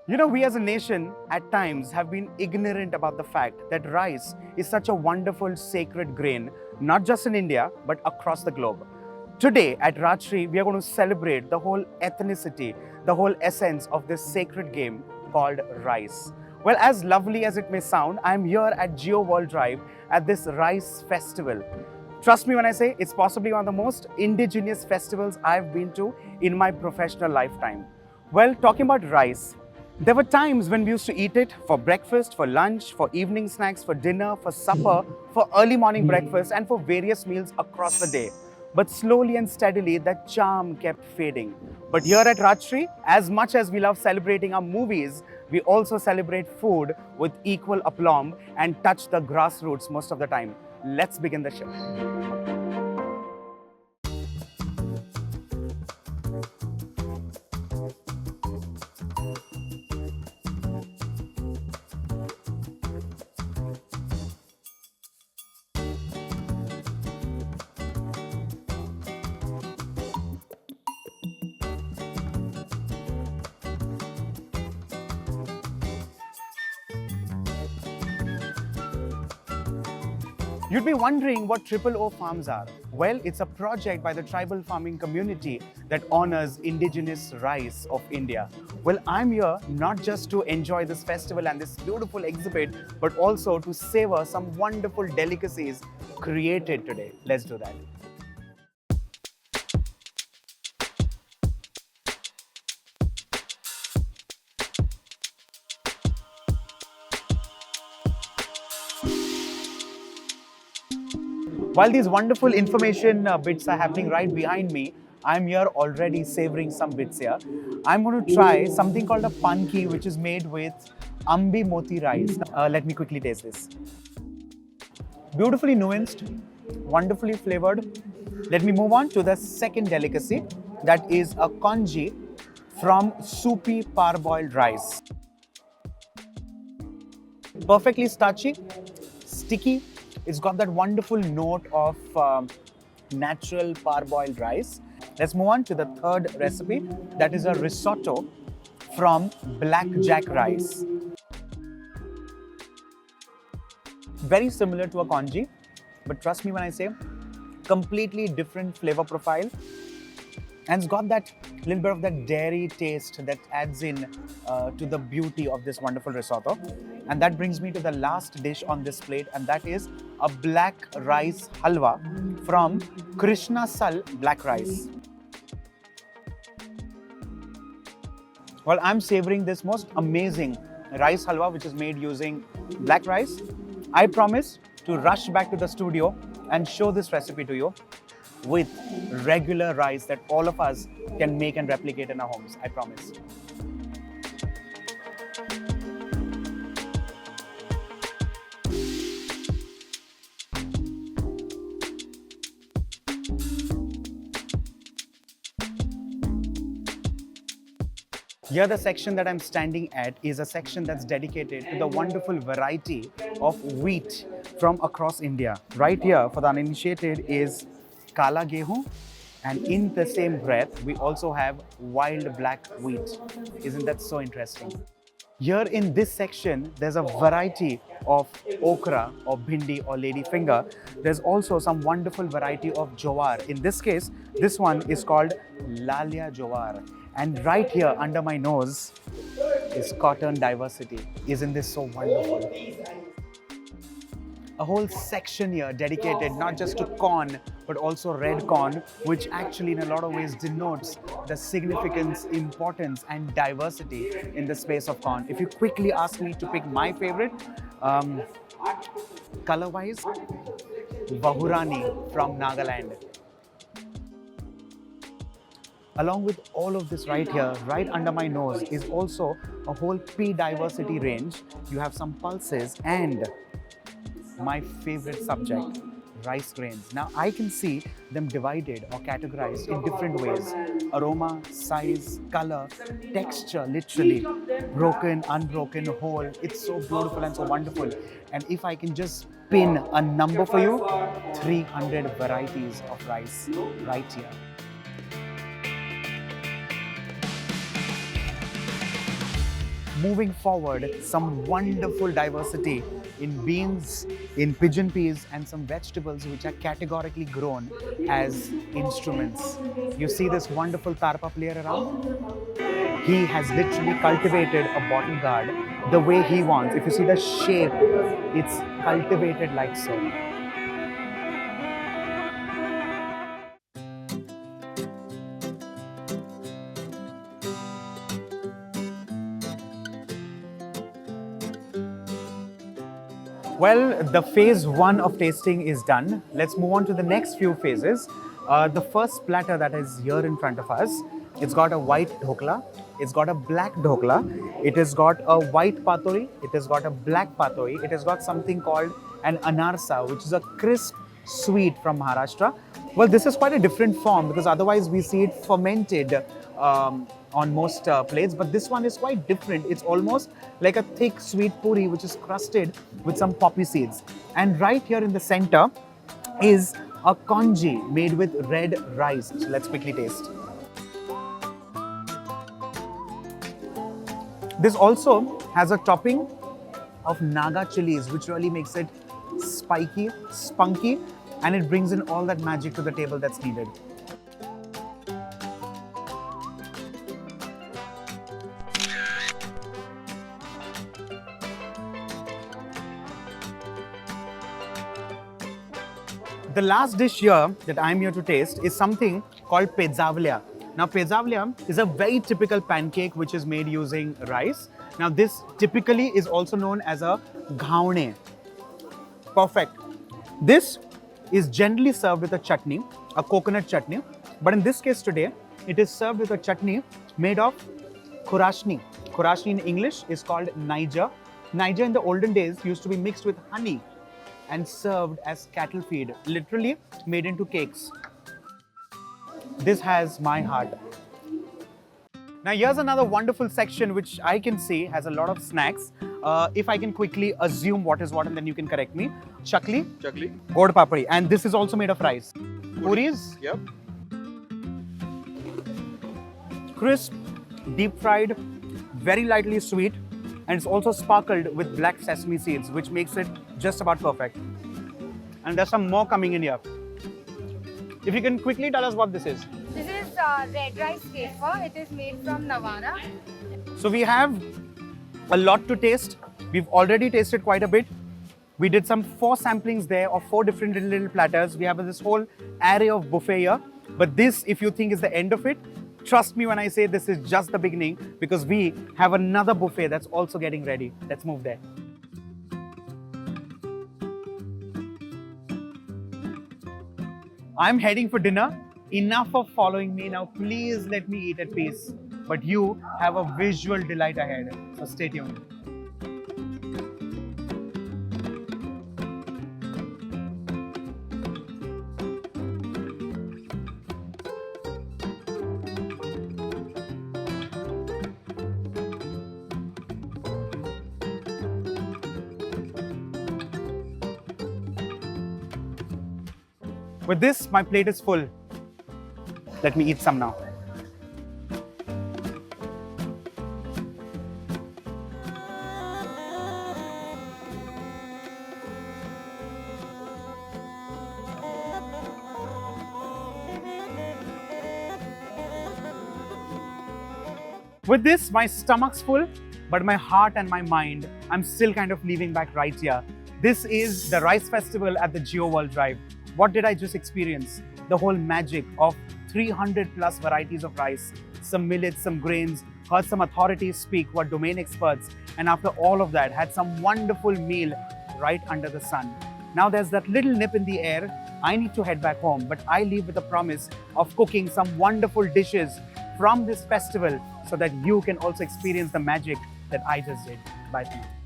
We as a nation at times have been ignorant about the fact that rice is such a wonderful sacred grain, not just in India, but across the globe. Today at Rajshri, we are going to celebrate the whole ethnicity, the whole essence of this sacred game called rice. Well, as lovely as it may sound, I'm here at Geo World Drive at this rice festival. Trust me when I say it's possibly one of the most indigenous festivals I've been to in my professional lifetime. Well, talking about rice, there were times when we used to eat it for breakfast, for lunch, for evening snacks, for dinner, for supper, for early morning breakfast, and for various meals across the day. But slowly and steadily, that charm kept fading. But here at Rajshri, as much as we love celebrating our movies, we also celebrate food with equal aplomb and touch the grassroots most of the time. Let's begin the show. You'd be wondering what Triple O farms are. Well, it's a project by the tribal farming community that honors indigenous rice of India. Well, I'm here not just to enjoy this festival and this beautiful exhibit, but also to savor some wonderful delicacies created today. Let's do that. While these wonderful information bits are happening right behind me, I'm here already savoring some bits here. I'm going to try something called a panki, which is made with ambi moti rice. Let me quickly taste this. Beautifully nuanced, wonderfully flavored. Let me move on to the second delicacy, that is a congee from soupy parboiled rice. Perfectly starchy, sticky. It's got that wonderful note of natural parboiled rice. Let's move on to the third recipe, that is a risotto from blackjack rice. Very similar to a congee, but trust me when I say completely different flavor profile. And it's got that little bit of that dairy taste that adds in to the beauty of this wonderful risotto. And that brings me to the last dish on this plate, and that is a black rice halwa from Krishna Sal black rice. Well, I'm savoring this most amazing rice halwa which is made using black rice. I promise to rush back to the studio and show this recipe to you with regular rice that all of us can make and replicate in our homes. I promise. Here, the section that I'm standing at is a section that's dedicated to the wonderful variety of wheat from across India. Right here, for the uninitiated, is Kala Gehu, and in the same breath, we also have wild black wheat. Isn't that so interesting? Here in this section, there's a variety of okra or bhindi or lady finger. There's also some wonderful variety of jowar. In this case, this one is called Lalia jowar. And right here under my nose is cotton diversity. Isn't this so wonderful? A whole section here dedicated not just to corn, but also red corn, which actually in a lot of ways denotes the significance, importance, and diversity in the space of corn. If you quickly ask me to pick my favorite, color-wise, Bahurani from Nagaland. Along with all of this right here, right under my nose, is also a whole pea diversity range. You have some pulses and my favorite subject, rice grains. Now I can see them divided or categorized in different ways. Aroma, size, color, texture, literally. Broken, unbroken, whole. It's so beautiful and so wonderful. And if I can just pin a number for you, 300 varieties of rice right here. moving forward, some wonderful diversity in beans, in pigeon peas, and some vegetables which are categorically grown as instruments. You see this wonderful tarpa player around? He has literally cultivated a bottle guard the way he wants. If you see the shape, it's cultivated like so. Well, the phase 1 of tasting is done. Let's move on to the next few phases. The first platter that is here in front of us, it's got a white dhokla, it's got a black dhokla, it has got a white patori, it has got a black patori, it has got something called an anarsa, which is a crisp sweet from Maharashtra. Well, this is quite a different form because otherwise we see it fermented on most plates, but this one is quite different. It's almost like a thick sweet puri which is crusted with some poppy seeds. And right here in the center is a congee made with red rice. So let's quickly taste. This also has a topping of Naga chilies, which really makes it spiky, spunky, and it brings in all that magic to the table that's needed. The last dish here that I'm here to taste is something called pezavlia. Now, pezavlia is a very typical pancake which is made using rice. Now, this typically is also known as a ghaune. Perfect. This is generally served with a chutney, a coconut chutney. But in this case today, it is served with a chutney made of khurashni. Khurashni in English is called Niger. Niger in the olden days used to be mixed with honey and served as cattle feed, literally made into cakes. This has my heart. Now here's another wonderful section which I can see has a lot of snacks. If I can quickly assume what is what and then you can correct me. Chakli, god papri, and this is also made of rice. Puris, Yep. crisp, deep fried, very lightly sweet, and it's also sparkled with black sesame seeds, which makes it just about perfect. And there's some more coming in here. If you can quickly tell us what this is. This is red rice wafer. It is made from Navara. So we have a lot to taste. We've already tasted quite a bit. We did some 4 samplings there of 4 different little platters. We have this whole array of buffet here. But this, if you think is the end of it, trust me when I say this is just the beginning, because we have another buffet that's also getting ready. Let's move there. I'm heading for dinner. Enough of following me now. Please let me eat at peace. But you have a visual delight ahead. So stay tuned. With this, my plate is full. Let me eat some now. With this, my stomach's full, but my heart and my mind, I'm still kind of leaving back right here. This is the Rice Festival at the Geo World Drive. What did I just experience? The whole magic of 300 plus varieties of rice, some millets, some grains, heard some authorities speak, were domain experts, and after all of that, had some wonderful meal right under the sun. Now there's that little nip in the air. I need to head back home, but I leave with a promise of cooking some wonderful dishes from this festival so that you can also experience the magic that I just did. Bye for now.